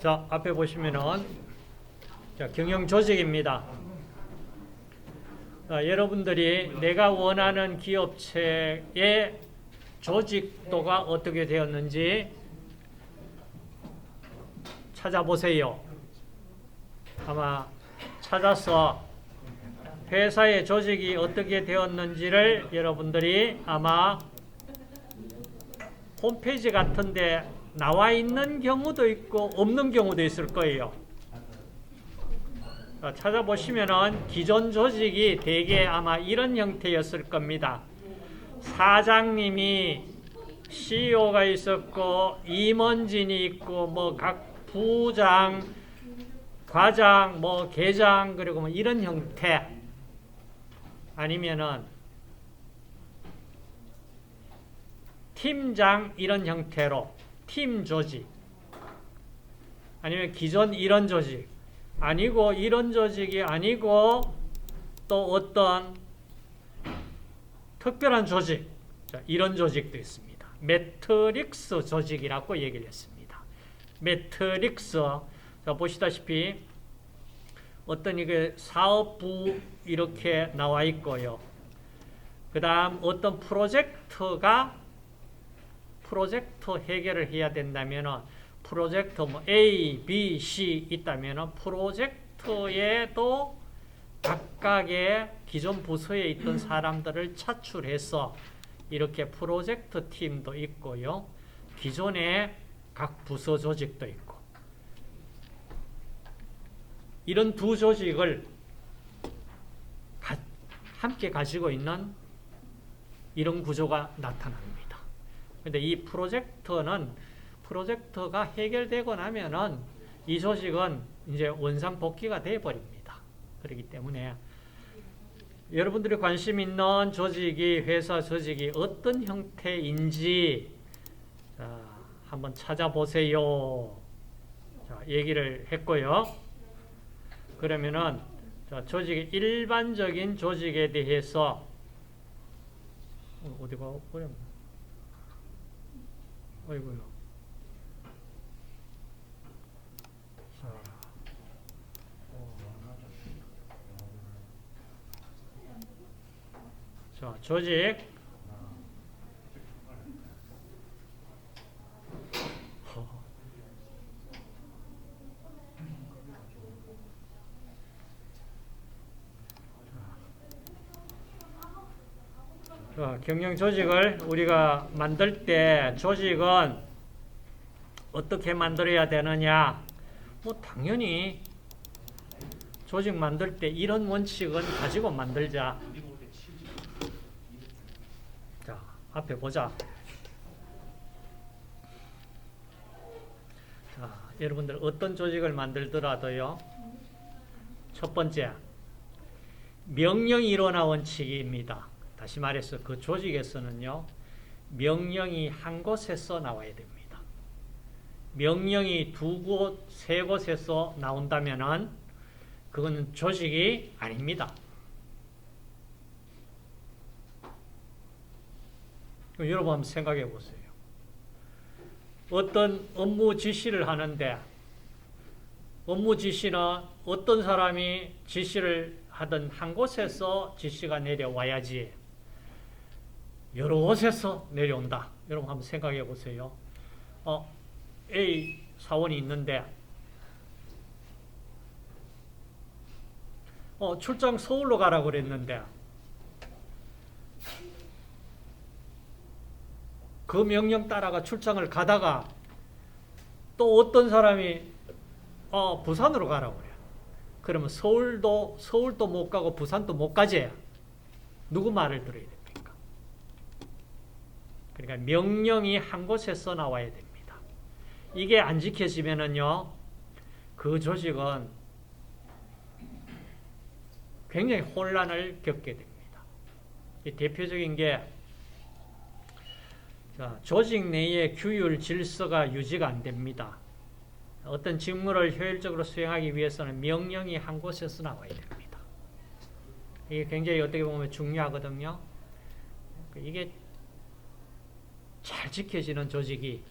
자, 앞에 보시면은 경영 조직입니다. 여러분들이 내가 원하는 기업체의 조직도가 어떻게 되었는지 찾아보세요. 아마 찾아서 회사의 조직이 어떻게 되었는지를 여러분들이 아마 홈페이지 같은데 나와 있는 경우도 있고 없는 경우도 있을 거예요. 찾아보시면은 기존 조직이 대개 아마 이런 형태였을 겁니다. 사장님이 CEO가 있었고 임원진이 있고 뭐 각 부장, 과장, 뭐 계장 그리고 뭐 이런 형태 아니면은 팀장 이런 형태로 팀 조직 아니면 기존 이런 조직 아니고 이런 조직이 아니고 또 어떤 특별한 조직 이런 조직도 있습니다. 매트릭스 조직이라고 얘기를 했습니다. 매트릭스 보시다시피 어떤 이게 사업부 이렇게 나와 있고요. 그 다음 어떤 프로젝트 해결을 해야 된다면 프로젝트 뭐 A, B, C 있다면 프로젝트에도 각각의 기존 부서에 있던 사람들을 차출해서 이렇게 프로젝트 팀도 있고요. 기존에 각 부서 조직도 있고 이런 두 조직을 함께 가지고 있는 이런 구조가 나타납니다. 그런데 이 프로젝트가 해결되고 나면은 이 조직은 이제 원상복귀가 되어버립니다. 그렇기 때문에 여러분들이 관심 있는 조직이 회사 조직이 어떤 형태인지 한번 찾아보세요. 얘기를 했고요. 그러면은 조직의 일반적인 조직에 대해서 어디가 버렸나? 어이구요. 자, 조직. 경영 조직을 우리가 만들 때 조직은 어떻게 만들어야 되느냐? 뭐 당연히 조직 만들 때 이런 원칙은 가지고 만들자. 자, 앞에 보자. 자, 여러분들 어떤 조직을 만들더라도요. 첫 번째, 명령이론화 원칙입니다. 다시 말해서 그 조직에서는요. 명령이 한 곳에서 나와야 됩니다. 명령이 두 곳, 세 곳에서 나온다면은 그거는 조직이 아닙니다. 여러분 한번 생각해 보세요. 어떤 업무 지시를 하는데 업무 지시는 어떤 사람이 지시를 하든 한 곳에서 지시가 내려와야지 여러 곳에서 내려온다. 여러분 한번 생각해 보세요. A 사원이 있는데 출장 서울로 가라고 그랬는데 그 명령 따라가 출장을 가다가 또 어떤 사람이 부산으로 가라고 그래요. 그러면 서울도 못 가고 부산도 못 가지. 누구 말을 들어야 됩니까? 그러니까 명령이 한 곳에서 나와야 됩니다. 이게 안 지켜지면은요, 그 조직은 굉장히 혼란을 겪게 됩니다. 이 대표적인 게 조직 내의 규율, 질서가 유지가 안 됩니다. 어떤 직무를 효율적으로 수행하기 위해서는 명령이 한 곳에서 나와야 됩니다. 이게 굉장히 어떻게 보면 중요하거든요. 이게 잘 지켜지는 조직이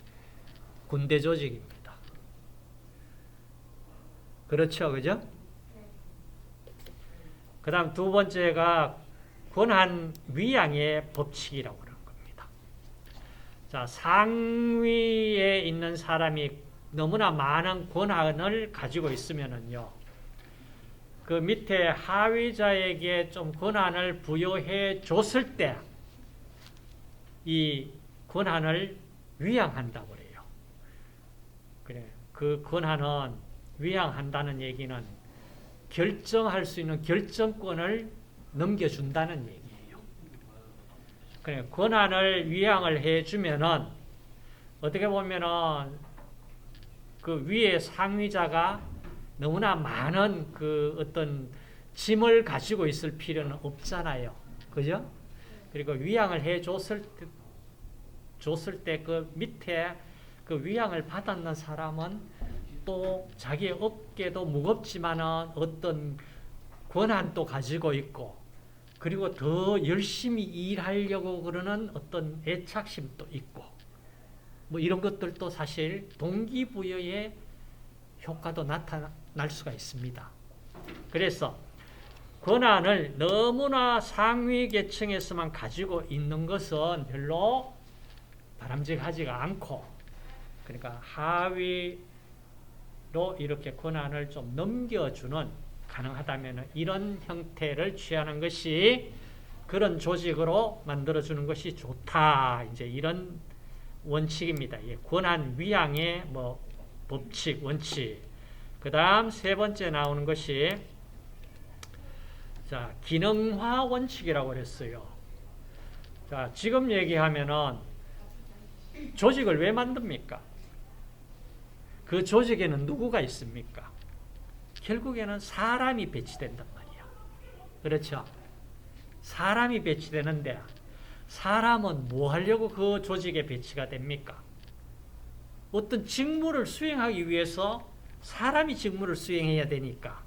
군대 조직입니다. 그렇죠. 그죠? 그 다음 두 번째가 권한 위양의 법칙이라고 그러는 겁니다. 자, 상위에 있는 사람이 너무나 많은 권한을 가지고 있으면은요, 그 밑에 하위자에게 좀 권한을 부여해 줬을 때, 이 권한을 위양한다고 그래요. 그래, 그 권한은 위양한다는 얘기는 결정할 수 있는 결정권을 넘겨준다는 얘기예요. 그래, 권한을 위양을 해주면은 어떻게 보면은 그 위에 상위자가 너무나 많은 그 어떤 짐을 가지고 있을 필요는 없잖아요. 그죠? 그리고 위양을 줬을 때 그 밑에 그 위양을 받았는 사람은 또 자기 어깨도 무겁지만은 어떤 권한도 가지고 있고, 그리고 더 열심히 일하려고 그러는 어떤 애착심도 있고, 뭐 이런 것들도 사실 동기부여의 효과도 나타날 수가 있습니다. 그래서 권한을 너무나 상위 계층에서만 가지고 있는 것은 별로 바람직하지가 않고, 그러니까 하위로 이렇게 권한을 좀 넘겨주는, 가능하다면 이런 형태를 취하는 것이, 그런 조직으로 만들어주는 것이 좋다. 이제 이런 원칙입니다. 권한 위양의 뭐 법칙, 원칙. 그 다음 세 번째 나오는 것이, 자, 기능화 원칙이라고 그랬어요. 자, 지금 얘기하면은 조직을 왜 만듭니까? 그 조직에는 누구가 있습니까? 결국에는 사람이 배치된단 말이야. 그렇죠? 사람이 배치되는데, 사람은 뭐 하려고 그 조직에 배치가 됩니까? 어떤 직무를 수행하기 위해서 사람이 직무를 수행해야 되니까,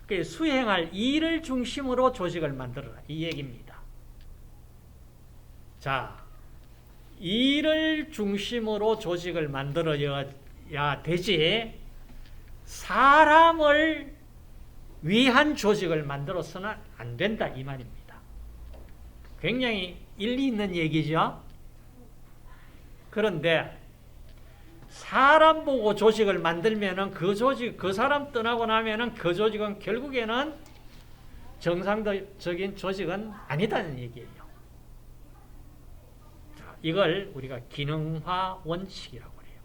그 수행할 일을 중심으로 조직을 만들어라, 이 얘기입니다. 자, 일을 중심으로 조직을 만들어야 되지, 사람을 위한 조직을 만들어서는 안 된다, 이 말입니다. 굉장히 일리 있는 얘기죠. 그런데 사람 보고 조직을 만들면은 그 조직, 그 사람 떠나고 나면은 그 조직은 결국에는 정상적인 조직은 아니다는 얘기예요. 자, 이걸 우리가 기능화 원칙이라고 해요.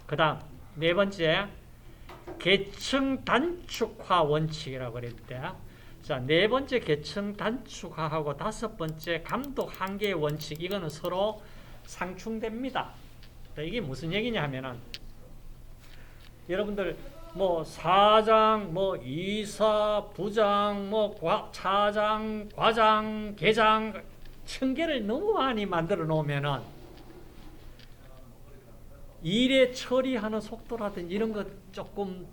그 다음 네 번째, 계층 단축화 원칙이라고 그랬는데, 자, 네 번째 계층 단축화하고 다섯 번째 감독 한계의 원칙, 이거는 서로 상충됩니다. 이게 무슨 얘기냐 하면은, 여러분들 뭐 사장, 뭐 이사, 부장, 뭐 차장, 과장, 계장, 층계를 너무 많이 만들어 놓으면은 일에 처리하는 속도라든지 이런 것 조금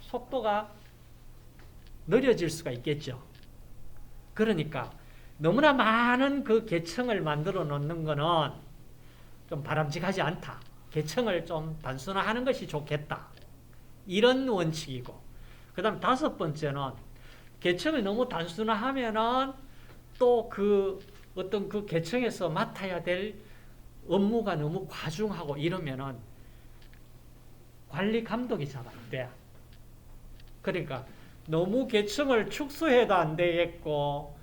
속도가 느려질 수가 있겠죠. 그러니까 너무나 많은 그 계층을 만들어 놓는 거는 좀 바람직하지 않다. 계층을 좀 단순화하는 것이 좋겠다. 이런 원칙이고, 그 다음 다섯 번째는, 계층을 너무 단순화하면은 또 그 어떤 그 계층에서 맡아야 될 업무가 너무 과중하고 이러면은 관리 감독이 잘 안 돼. 그러니까 너무 계층을 축소해도 안 되겠고,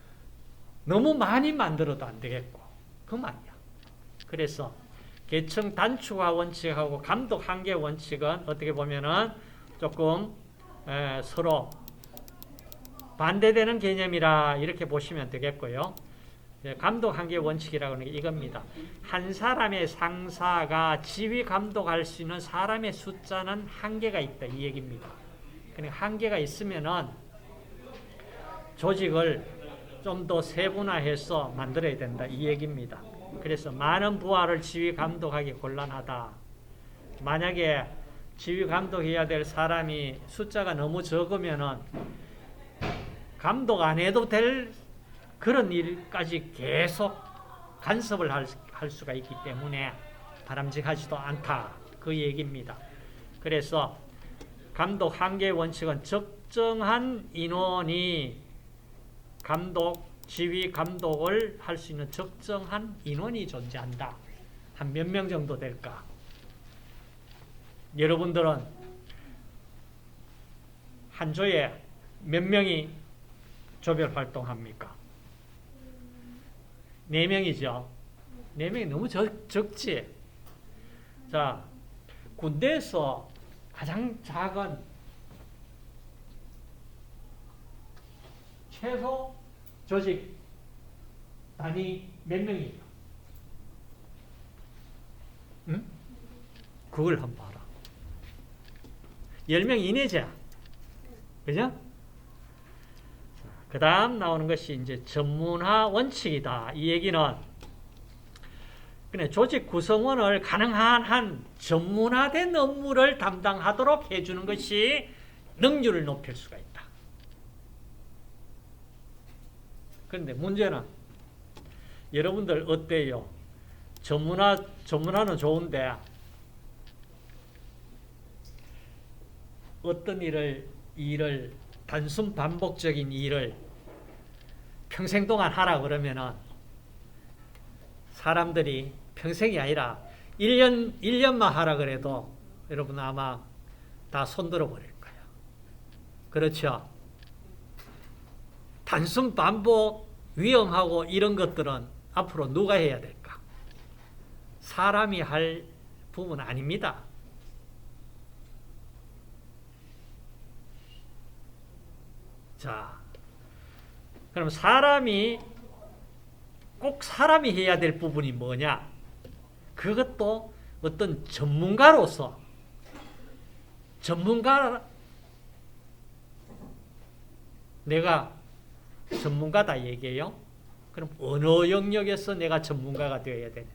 너무 많이 만들어도 안 되겠고, 그 말이야. 그래서 계층 단축화 원칙하고 감독 한계 원칙은 어떻게 보면은 조금 서로 반대되는 개념이라 이렇게 보시면 되겠고요. 감독 한계 원칙이라고 하는 게 이겁니다. 한 사람의 상사가 지휘 감독할 수 있는 사람의 숫자는 한계가 있다, 이 얘기입니다. 그러니까 한계가 있으면은 조직을 좀 더 세분화해서 만들어야 된다, 이 얘기입니다. 그래서 많은 부하를 지휘 감독하기 곤란하다. 만약에 지휘 감독해야 될 사람이 숫자가 너무 적으면은 감독 안 해도 될 그런 일까지 계속 간섭을 할 수가 있기 때문에 바람직하지도 않다, 그 얘기입니다. 그래서 감독 한계 원칙은 적정한 인원이 지휘 감독을 할 수 있는 적정한 인원이 존재한다. 한 몇 명 정도 될까? 여러분들은 한 조에 몇 명이 조별 활동합니까? 4명이죠. 4명이 너무 적지? 자, 군대에서 가장 작은 최소 조직 단위 몇 명이에요? 응? 그걸 한번 봐라. 10명 이내자. 그죠? 그 다음 나오는 것이 이제 전문화 원칙이다. 이 얘기는 그냥 조직 구성원을 가능한 한 전문화된 업무를 담당하도록 해주는 것이 능률을 높일 수가 있다. 그런데 문제는 여러분들 어때요? 전문화는 좋은데 어떤 일을 단순 반복적인 일을 평생 동안 하라 그러면은 사람들이 평생이 아니라 1년만 하라 그래도 여러분 아마 다 손들어 버릴 거예요. 그렇죠? 단순 반복, 위험하고 이런 것들은 앞으로 누가 해야 될까? 사람이 할 부분은 아닙니다. 자, 그럼 꼭 사람이 해야 될 부분이 뭐냐? 그것도 어떤 전문가로서 내가 전문가다 얘기해요. 그럼 어느 영역에서 내가 전문가가 되어야 되냐?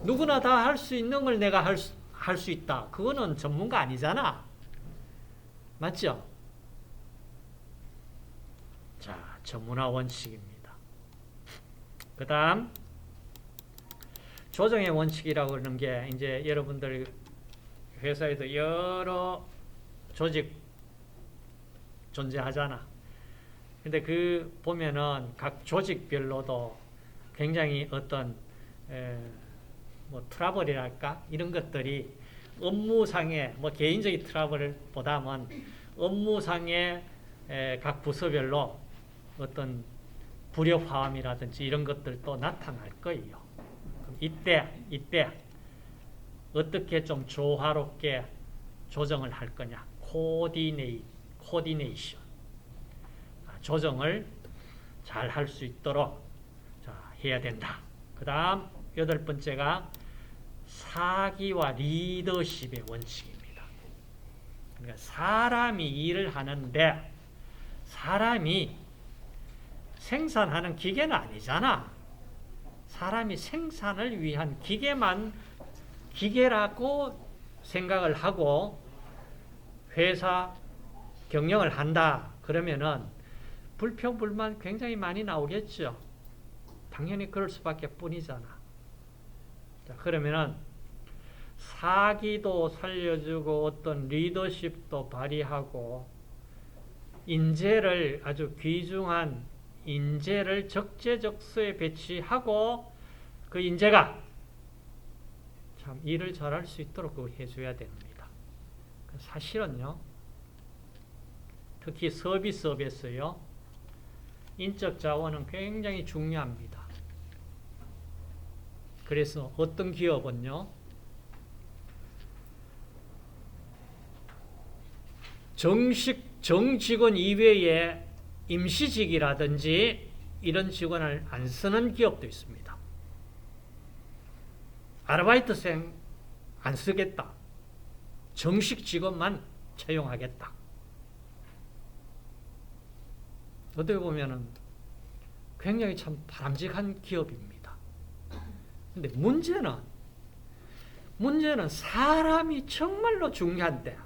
누구나 다 할 수 있는 걸 내가 할 수 있다. 그거는 전문가 아니잖아. 맞죠? 자, 전문화 원칙입니다. 그 다음 조정의 원칙이라고 하는 게 이제 여러분들 회사에도 여러 조직 존재하잖아. 근데 그 보면은 각 조직별로도 굉장히 어떤 트러블이랄까 이런 것들이 업무상의 개인적인 트러블보다는 업무상의 각 부서별로 어떤 불협화음이라든지 이런 것들도 나타날 거예요. 그럼 이때 어떻게 좀 조화롭게 조정을 할 거냐? 코디네이션. 조정을 잘 할 수 있도록 해야 된다. 그 다음 8번째가 사기와 리더십의 원칙입니다. 그러니까 사람이 일을 하는데 사람이 생산하는 기계는 아니잖아. 사람이 생산을 위한 기계라고 생각을 하고 회사 경영을 한다. 그러면은 불평불만 굉장히 많이 나오겠죠. 당연히 그럴 수밖에 뿐이잖아. 자, 그러면은 사기도 살려주고 어떤 리더십도 발휘하고 인재를 아주 귀중한 인재를 적재적소에 배치하고 그 인재가 참 일을 잘할 수 있도록 그걸 해줘야 됩니다. 사실은요, 특히 서비스업에서요, 인적 자원은 굉장히 중요합니다. 그래서 어떤 기업은요, 정직원 이외에 임시직이라든지 이런 직원을 안 쓰는 기업도 있습니다. 아르바이트생 안 쓰겠다. 정식 직원만 채용하겠다. 어떻게 보면은 굉장히 참 바람직한 기업입니다. 근데 문제는 사람이 정말로 중요한데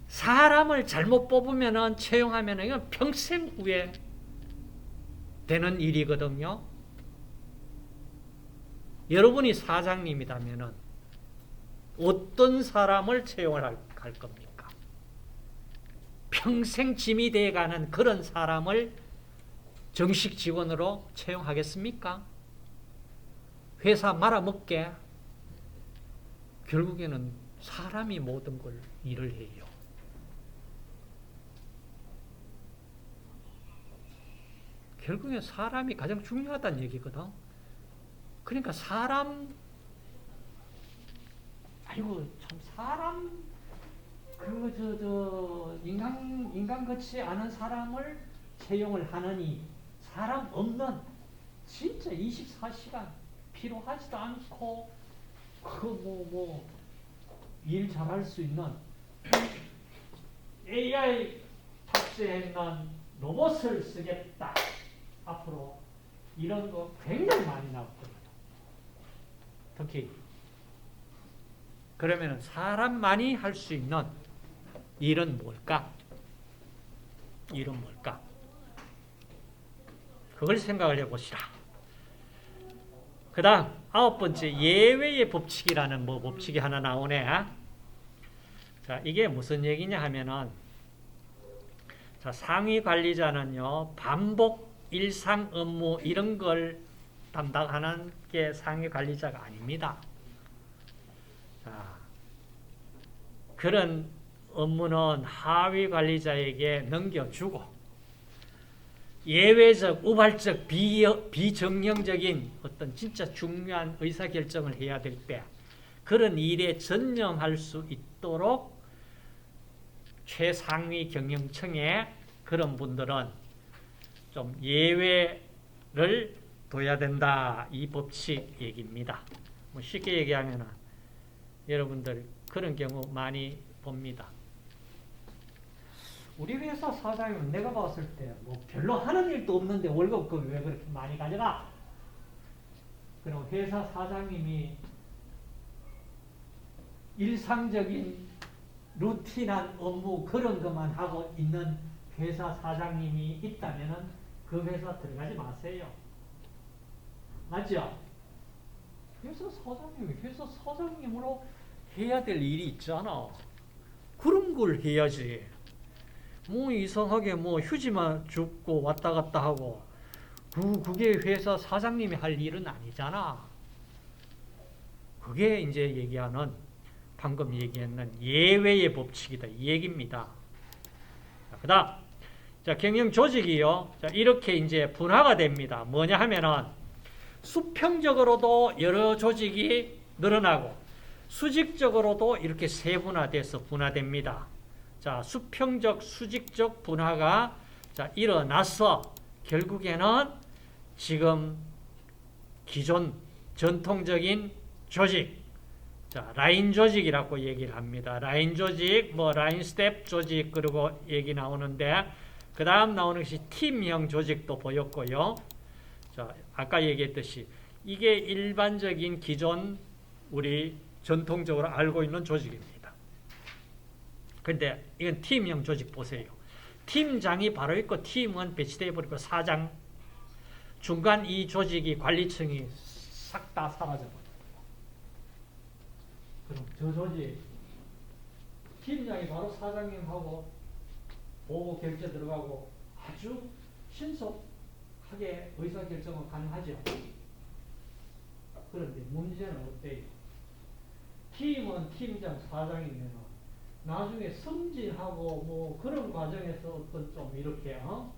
사람을 잘못 뽑으면은 채용하면은 이건 평생 후에 되는 일이거든요. 여러분이 사장님이라면은 어떤 사람을 채용을 할 겁니까? 평생 짐이 돼가는 그런 사람을 정식 직원으로 채용하겠습니까? 회사 말아먹게? 결국에는 사람이 모든 걸 일을 해요. 결국엔 사람이 가장 중요하다는 얘기거든. 그러니까 아이고, 참, 인간 같지 않은 사람을 채용을 하느니, 사람 없는, 진짜 24시간 필요하지도 않고, 일 잘할 수 있는 AI 탑재했는 로봇을 쓰겠다. 앞으로 이런 거 굉장히 많이 나왔거든요. 특히 그러면 사람만이 할 수 있는 일은 뭘까? 일은 뭘까? 그걸 생각을 해보시라. 그 다음 9번째 예외의 법칙이라는 법칙이 하나 나오네. 자, 이게 무슨 얘기냐 하면은, 자, 상위 관리자는요, 반복 일상 업무 이런 걸 담당하는 게 상위 관리자가 아닙니다. 자, 그런 업무는 하위 관리자에게 넘겨주고, 예외적, 우발적, 비정령적인 어떤 진짜 중요한 의사결정을 해야 될 때, 그런 일에 전념할 수 있도록 최상위 경영층에 그런 분들은 좀 예외를 둬야 된다. 이 법칙 얘기입니다. 쉽게 얘기하면 여러분들 그런 경우 많이 봅니다. 우리 회사 사장님은 내가 봤을 때 별로 하는 일도 없는데 월급 왜 그렇게 많이 가져가? 그럼 회사 사장님이 일상적인 루틴한 업무 그런 것만 하고 있는 회사 사장님이 있다면 그 회사 들어가지 마세요. 맞죠? 회사 사장님으로 해야 될 일이 있잖아. 그런 걸 해야지. 이상하게 휴지만 줍고 왔다 갔다 하고 그게 회사 사장님이 할 일은 아니잖아. 그게 이제 얘기하는 방금 얘기했는 예외의 법칙이다 이 얘기입니다. 그 다음 자, 경영 조직이요. 자, 이렇게 이제 분화가 됩니다. 뭐냐 하면은 수평적으로도 여러 조직이 늘어나고 수직적으로도 이렇게 세분화돼서 분화됩니다. 자, 수평적, 수직적 분화가 자, 일어나서 결국에는 지금 기존 전통적인 조직, 자, 라인 조직이라고 얘기를 합니다. 라인 조직, 라인 스텝 조직, 그리고 얘기 나오는데, 그 다음 나오는 것이 팀형 조직도 보였고요. 자, 아까 얘기했듯이, 이게 일반적인 기존, 우리 전통적으로 알고 있는 조직입니다. 근데 이건 팀형 조직 보세요. 팀장이 바로 있고, 팀은 배치되어 버리고, 사장, 중간 이 조직이 관리층이 싹 다 사라져버려요. 그럼 저 조직 팀장이 바로 사장님하고 보고 결제 들어가고 아주 신속하게 의사결정은 가능하죠. 그런데 문제는 어때요? 팀은 팀장 사장이면 나중에 승진하고 그런 과정에서 어떤 좀 이렇게 자,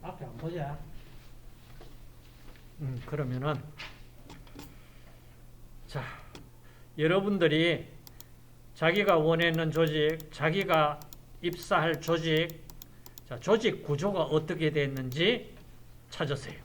앞에 안 보자. 그러면은 자, 여러분들이 자기가 원하는 조직, 자기가 입사할 조직, 자, 조직 구조가 어떻게 됐는지 찾으세요.